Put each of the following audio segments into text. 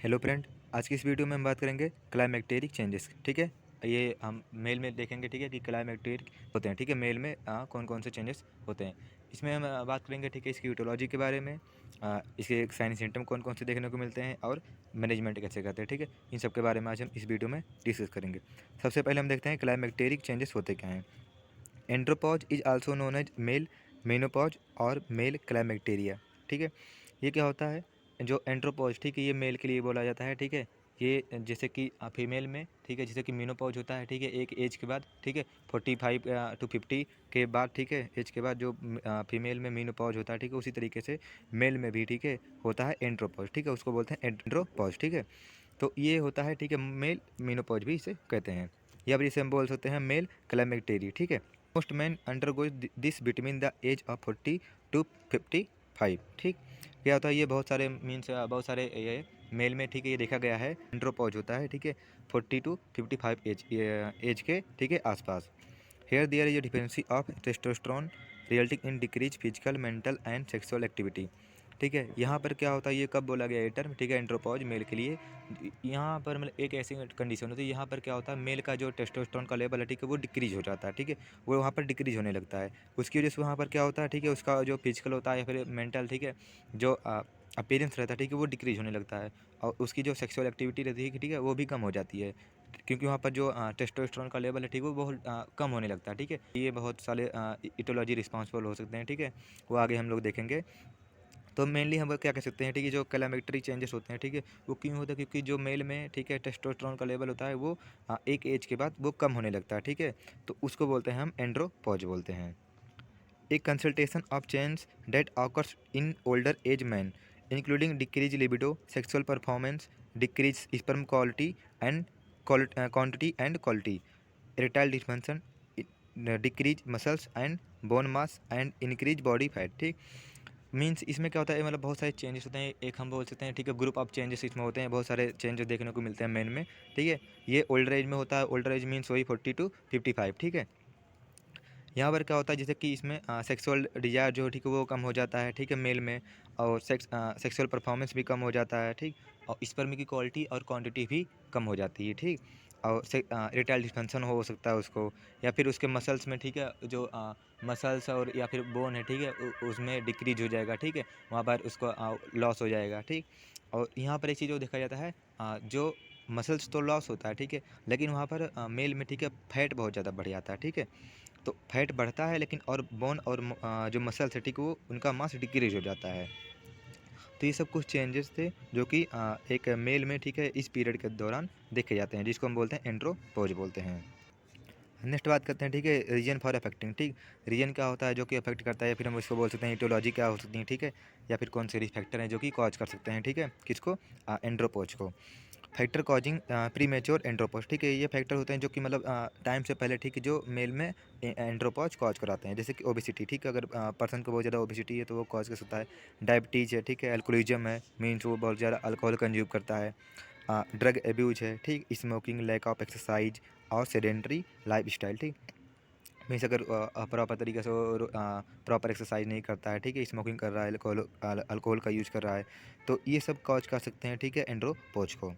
Hello friend. आज की इस वीडियो में हम बात करेंगे क्लाइमेक्टेरिक चेंजेस। ठीक है, ये हम मेल में देखेंगे। ठीक है कि क्लाइमेक्टेरिक होते हैं। ठीक है, मेल में कौन कौन से चेंजेस होते हैं इसमें हम बात करेंगे। ठीक है, इसकी यूटोलॉजी के बारे में, इसके साइन सिम्टम कौन कौन से देखने को मिलते हैं और मैनेजमेंट कैसे करते हैं। ठीक है, इन सब के बारे में आज हम इस वीडियो में डिस्कस करेंगे। सबसे पहले हम देखते हैं क्लाइमेक्टेरिक चेंजेस होते क्या हैं। Andropause is also known as male menopause और मेल क्लाइमेक्टेरिया। ठीक है, ये क्या होता है जो एंड्रोपॉज, ठीक है, ये मेल के लिए बोला जाता है। ठीक है, ये जैसे कि फीमेल में, ठीक है, जैसे कि मेनोपॉज होता है। ठीक है, एक एज के बाद, ठीक है, 45 टू 50 के बाद, ठीक है, एज के बाद जो फीमेल में मेनोपॉज होता है। ठीक है, उसी तरीके से मेल में भी, ठीक है, होता है एंड्रोपॉज। ठीक है, उसको बोलते हैं एंड्रोपॉज। ठीक है, तो ये होता है, ठीक है, मेल मेनोपॉज भी इसे कहते हैं, या फिर इसे हम बोल सकते हैं मेल क्लाइमेक्टेरी। ठीक है, most men undergo this between the age of 40 to 55। ठीक, क्या होता है, ये बहुत सारे मीन्स बहुत सारे ये मेल में, ठीक है, ये देखा गया है एंड्रोपॉज होता है। ठीक है, 40 टू 55 एज के, ठीक है, आसपास। Here there is a deficiency of testosterone resulting in decrease physical mental and sexual activity. ठीक है, यहाँ पर क्या होता है, ये कब बोला गया ये टर्म, ठीक है, एंड्रोपॉज मेल के लिए। यहाँ पर मतलब एक ऐसी कंडीशन होती है, यहाँ पर क्या होता है, मेल का जो टेस्टोस्टेरोन का लेवल है, ठीक है, वो डिक्रीज हो जाता है। ठीक है, वो वहाँ पर डिक्रीज होने लगता है। उसकी वजह से वहाँ पर क्या होता है, ठीक है, उसका जो फिजिकल होता है या फिर मेंटल, ठीक है, जो अपीयरेंस रहता है, ठीक है, वो डिक्रीज होने लगता है। और उसकी जो सेक्सुअल एक्टिविटी रहती है, ठीक है, वो भी कम हो जाती है, क्योंकि वहाँ पर जो टेस्टोस्टेरोन का लेवल है, ठीक है, वो बहुत कम होने लगता है। ठीक है, ये बहुत सारे इटोलॉजी रिस्पॉन्सिबल हो सकते हैं। ठीक है, वो आगे हम लोग देखेंगे। तो मेनली हम क्या कह सकते हैं, ठीक है, जो क्लाइमेक्टरी चेंजेस होते हैं, ठीक है, वो क्यों होता है, क्योंकि जो मेल में, ठीक है, टेस्टोस्टेरोन का लेवल होता है वो एक एज के बाद वो कम होने लगता है। ठीक है, तो उसको बोलते हैं हम एंड्रोपॉज बोलते हैं। A consultation of change that occurs in older age men, including decreased libido, sexual performance, decreased sperm quality and quantity and quality, erectile dysfunction, decreased muscles and bone mass and increased body fat। ठीक, means इसमें क्या होता है, मतलब बहुत सारे changes होते हैं। एक हम बोल सकते हैं, ठीक है, ग्रुप ऑफ चेंजेस इसमें होते हैं, बहुत सारे चेंजेस देखने को मिलते हैं मेन में। ठीक है, ये ओल्डर एज में होता है। ओल्डर एज मीन्स वही 40 टू 55। ठीक है, यहाँ पर क्या होता है, जैसे कि इसमें सेक्सुअल डिज़ायर जो, ठीक है, वो कम हो जाता है। ठीक है, मेल में। और सेक्सुअल परफॉर्मेंस भी कम हो जाता है। ठीक, और स्पर्म की क्वालिटी और क्वांटिटी भी कम हो जाती है। ठीक, और इरेक्टाइल डिस्फंक्शन हो सकता है उसको, या फिर उसके मसल्स में, ठीक है, जो मसल्स और या फिर बोन है, ठीक है, उसमें डिक्रीज हो जाएगा। ठीक है, वहाँ पर उसको लॉस हो जाएगा। ठीक, और यहाँ पर एक चीज़ जो देखा जाता है, जो मसल्स तो लॉस होता है, ठीक है, लेकिन वहाँ पर मेल में, ठीक है, फैट बहुत ज़्यादा बढ़ जाता है। ठीक है, तो फैट बढ़ता है, लेकिन और बोन और जो मसल्स है, ठीक, वो उनका मास डिक्रीज हो जाता है। तो ये सब कुछ चेंजेस थे जो कि एक मेल में, ठीक है, इस पीरियड के दौरान देखे जाते हैं, जिसको हम बोलते हैं एंड्रोपोज बोलते हैं। नेक्स्ट बात करते हैं, ठीक है, रीजन फॉर अफेक्टिंग। ठीक, रीजन क्या होता है जो कि अफेक्ट करता है, या फिर हम इसको बोल सकते हैं इटियोलॉजी क्या हो सकती है। ठीक है, या फिर कौन से रिस्क फैक्टर हैं जो कि कॉज कर सकते हैं, ठीक है, किसको, एंड्रोपोज को। Factor causing premature andropause. ठीक है, ये फैक्टर होते हैं जो कि मतलब टाइम से पहले, ठीक है, जो मेल में एंड्रोपोज कॉज कराते हैं, जैसे कि ओबेसिटी। ठीक है, अगर पर्सन को बहुत ज़्यादा ओबेसिटी है तो वो कॉज कर सकता है। डायबिटीज़ है, ठीक है, अल्कोहलिज्म है, मीन्स वो बहुत ज़्यादा अल्कोहल कंज्यूम करता है। ड्रग एब्यूज है, ठीक, स्मोकिंग, लैक ऑफ एक्सरसाइज और सेडेंटरी लाइफ स्टाइल। ठीक, मीन्स अगर प्रॉपर तरीके से वो प्रॉपर एक्सरसाइज नहीं करता है, ठीक है, स्मोकिंग कर रहा है, अल्कोहल का यूज़ कर रहा है, तो ये सब कॉज कर सकते हैं, ठीक है, एंड्रोपोज को।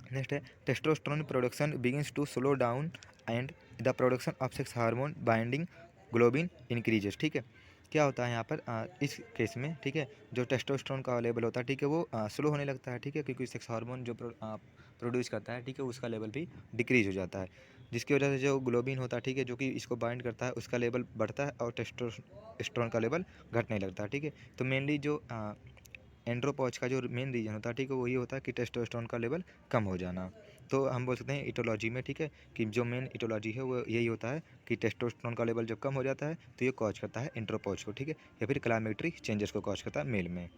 नेक्स्ट है testosterone production begins to slow down and the production of sex hormone binding globulin increases. ठीक है, क्या होता है यहाँ पर इस केस में, ठीक है, जो टेस्टोस्टेरोन का लेवल होता है, ठीक है, वो स्लो होने लगता है। ठीक है, क्योंकि सेक्स हार्मोन जो प्रोड्यूस करता है, ठीक है, उसका लेवल भी डिक्रीज हो जाता है, जिसकी वजह से जो ग्लोबिन होता है, ठीक है, जो कि इसको बाइंड करता है, उसका लेवल बढ़ता है और टेस्टोस्टेरोन का लेवल घटने लगता है। ठीक है, तो मेनली जो एंड्रोपॉज का जो मेन रीज़न होता है, ठीक है, वो ये होता है कि टेस्टोस्टेरोन का लेवल कम हो जाना। तो हम बोल सकते हैं इटोलॉजी में, ठीक है, कि जो मेन इटोलॉजी है वो यही होता है कि टेस्टोस्टेरोन का लेवल जब कम हो जाता है तो ये कॉज करता है एंड्रोपॉज को। ठीक है, या फिर क्लाइमेट्री चेंजेस को कॉज करता है मेल में।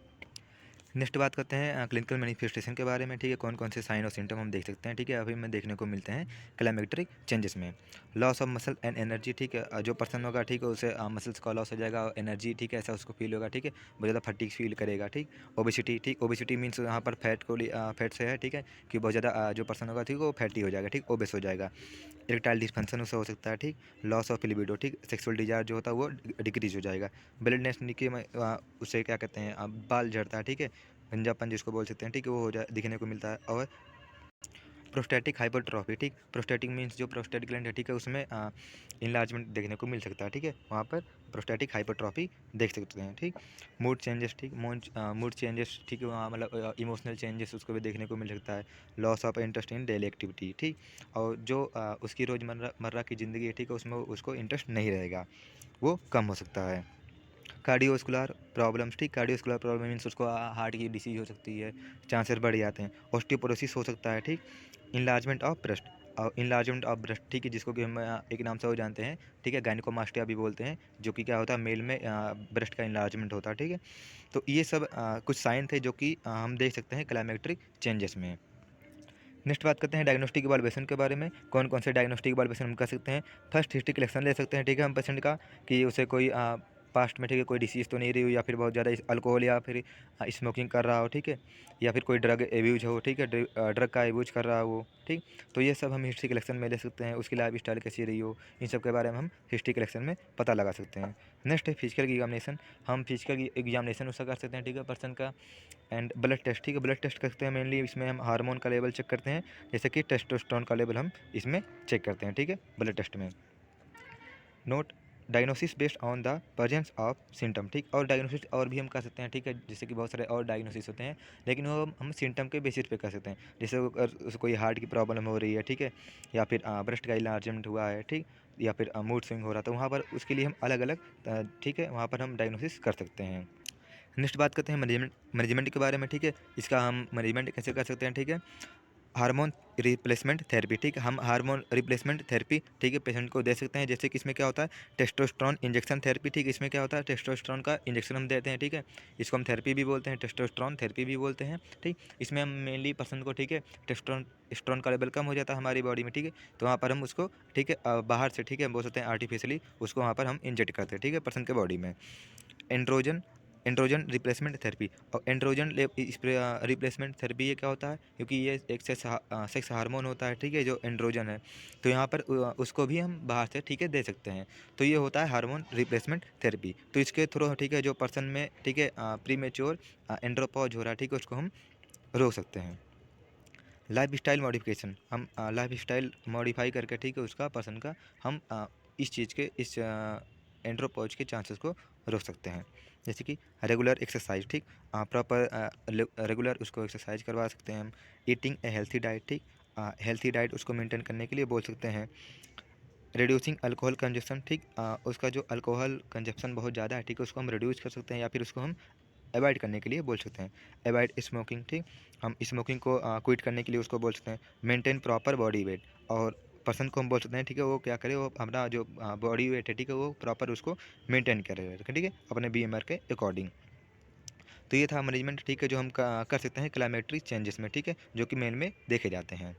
नेक्स्ट बात करते हैं क्लिनिकल मैनिफेस्टेशन के बारे में। ठीक है, कौन कौन से साइन और सिम्टम हम देख सकते हैं, ठीक है, अभी में देखने को मिलते हैं क्लाइमेट्रिक चेंजेस में। Loss of muscle and energy. ठीक है, जो पर्सन होगा, ठीक है, उसे मसल्स का लॉस हो जाएगा, एनर्जी, ठीक है, ऐसा उसको फील होगा। ठीक है, बहुत ज़्यादा फटीग फील करेगा। ठीक, ओबेसिटी। ठीक, ओबेसिटी मीन्स यहाँ पर फैट को फैट से है, ठीक है, कि बहुत ज़्यादा जो पर्सन होगा, ठीक, वो फैटी हो जाएगा, ठीक, ओबेस हो जाएगा। इरेक्टाइल डिस्फंक्शन उससे हो सकता है। ठीक, लॉस ऑफ लिबिडो। ठीक, सेक्सुअल डिजायर जो होता है वो डिक्रीज हो जाएगा। ब्लडनेस, उससे क्या कहते हैं, बाल झड़ता है। ठीक है, गंजापन जिसको बोल सकते हैं, ठीक है, वो हो जाए दिखने को मिलता है। और प्रोस्टैटिक हाइपरट्रॉफी, ठीक, प्रोस्टैटिक मीन्स जो प्रोस्टेट ग्लैंड है, ठीक है, उसमें इनलार्जमेंट देखने को मिल सकता है, ठीक है, वहाँ पर प्रोस्टैटिक हाइपरट्रॉफी देख सकते हैं, ठीक। मूड चेंजेस, ठीक, मूड चेंजेस, ठीक है, वहाँ मतलब इमोशनल चेंजेस उसको भी देखने को मिल सकता है। Loss of interest in daily activity, ठीक, और जो उसकी रोज़मर्रा मर्रा की ज़िंदगी है, ठीक है, उसमें उसको इंटरेस्ट नहीं रहेगा, वो कम हो सकता है। कार्डियोवास्कुलर प्रॉब्लम्स, ठीक, कार्डियोवास्कुलर प्रॉब्लम मीन्स उसको हार्ट की डिसीज हो सकती है, चांसेस बढ़ जाते हैं। ऑस्टियोपोरोसिस हो सकता है, ठीक। इनलार्जमेंट ऑफ ब्रेस्ट, और इनलार्जमेंट ऑफ ब्रेस्ट, ठीक है, जिसको कि हम एक नाम से वो जानते हैं, ठीक है, गायनेकोमास्टिया भी बोलते हैं, जो कि क्या होता है, मेल में ब्रेस्ट का इनलार्जमेंट होता है, ठीक है। तो ये सब कुछ साइन थे जो कि हम देख सकते हैं क्लाइमेट्रिक चेंजेस में। नेक्स्ट बात करते हैं डायग्नोस्टिक इवैल्यूएशन के बारे में। कौन कौन से डायग्नोस्टिक इवैल्यूएशन हम कर सकते हैं। फर्स्ट हिस्ट्री कलेक्शन ले सकते हैं, ठीक है, हम पेशेंट का, कि उसे कोई पास्ट में, ठीक है, कोई डिसीज़ तो नहीं रही हो, या फिर बहुत ज़्यादा अल्कोहल या फिर स्मोकिंग कर रहा हो, ठीक है, या फिर कोई ड्रग एब्यूज हो, ठीक है, ड्रग का एब्यूज कर रहा हो, ठीक। तो ये सब हम हिस्ट्री कलेक्शन में ले सकते हैं। उसकी लाइफ स्टाइल कैसी रही हो, इन सब के बारे में हम हिस्ट्री कलेक्शन में पता लगा सकते हैं। नेक्स्ट है फिजिकल एग्जामिनेशन। हम फिजिकल एग्जामिनेशन उसका कर सकते हैं, ठीक है, पर्सन का। एंड ब्लड टेस्ट, ठीक है, ब्लड टेस्ट करते हैं मेनली, इसमें हम हार्मोन का लेवल चेक करते हैं, जैसे कि टेस्टोस्टेरोन का लेवल हम इसमें चेक करते हैं, ठीक है, ब्लड टेस्ट में। Note diagnosis based on the presence of symptom, ठीक, और डायग्नोसिस और भी हम कर सकते हैं, ठीक है, जैसे कि बहुत सारे और डायग्नोसिस होते हैं, लेकिन वो हम सिम्टम के बेसिस पे कर सकते हैं। जैसे अगर उसको कोई हार्ट की प्रॉब्लम हो रही है, ठीक है, या फिर ब्रेस्ट का इलार्जमेंट हुआ है, ठीक, या फिर मूड स्विंग हो रहा है, तो वहाँ पर उसके लिए हम अलग अलग, ठीक है, वहाँ पर हम डायग्नोसिस कर सकते हैं। नेक्स्ट बात करते हैं मैनेजमेंट मैनेजमेंट के बारे में, ठीक है, इसका हम मैनेजमेंट कैसे कर सकते हैं, ठीक है। हार्मोन रिप्लेसमेंट थेरेपी, ठीक है, हम हार्मोन रिप्लेसमेंट थेरेपी, ठीक है, पेशेंट को दे सकते हैं। जैसे कि इसमें क्या होता है, टेस्टोस्टेरोन इंजेक्शन थेरेपी, ठीक, इसमें क्या होता है, टेस्टोस्टेरोन का इंजेक्शन हम देते हैं, ठीक है, इसको हम थेरेपी भी बोलते हैं, टेस्टोस्टेरोन थेरेपी भी बोलते हैं, ठीक। इसमें हम मेनली पर्सन को, ठीक है, टेस्टोस्टेरोन का लेवल कम हो जाता है हमारी बॉडी में, ठीक है, तो वहाँ पर हम उसको, ठीक है, बाहर से, ठीक है, बोल सकते हैं आर्टिफिशियली उसको वहाँ पर हम इंजेक्ट करते हैं, ठीक है, पर्सन के बॉडी में। एंड्रोजन एंड्रोजन रिप्लेसमेंट थेरेपी, और एंड्रोजन रिप्लेसमेंट थेरेपी ये क्या होता है, क्योंकि ये एक सेक्स हार्मोन होता है, ठीक है, जो एंड्रोजन है, तो यहाँ पर उसको भी हम बाहर से, ठीक है, दे सकते हैं। तो ये होता है हार्मोन रिप्लेसमेंट थेरेपी। तो इसके थ्रू, ठीक है, जो पर्सन में, ठीक है, प्री मेच्योर एंड्रोपॉज हो रहा है, ठीक है, उसको हम रोक सकते हैं। लाइफ स्टाइल मॉडिफिकेशन, हम लाइफ स्टाइल मॉडिफाई करके, ठीक है, उसका पर्सन का हम इस चीज़ के, इस एंड्रोपॉज के चांसेस को रोक सकते हैं। जैसे कि रेगुलर एक्सरसाइज, ठीक, प्रॉपर रेगुलर उसको एक्सरसाइज करवा सकते हैं हम। ईटिंग ए हेल्थी डाइट, ठीक, हेल्थी डाइट उसको मेंटेन करने के लिए बोल सकते हैं। रिड्यूसिंग अल्कोहल कंजप्शन, ठीक, उसका जो अल्कोहल कंजप्शन बहुत ज़्यादा है, ठीक है, उसको हम रिड्यूस कर सकते हैं, या फिर उसको हम अवॉइड करने के लिए बोल सकते हैं। अवॉइड स्मोकिंग, ठीक, हम स्मोकिंग को क्विट करने के लिए उसको बोल सकते हैं। मेंटेन प्रॉपर बॉडी वेट, और पर्सन को हम बोल सकते हैं, ठीक है, वो क्या करे, वो अपना जो बॉडी वेट है, ठीक है, वो प्रॉपर उसको मेंटेन करे, ठीक है, अपने बीएमआर के अकॉर्डिंग। तो ये था मैनेजमेंट, ठीक है, जो हम कर सकते हैं क्लाइमेट्री चेंजेस में, ठीक है, जो कि मेन में देखे जाते हैं।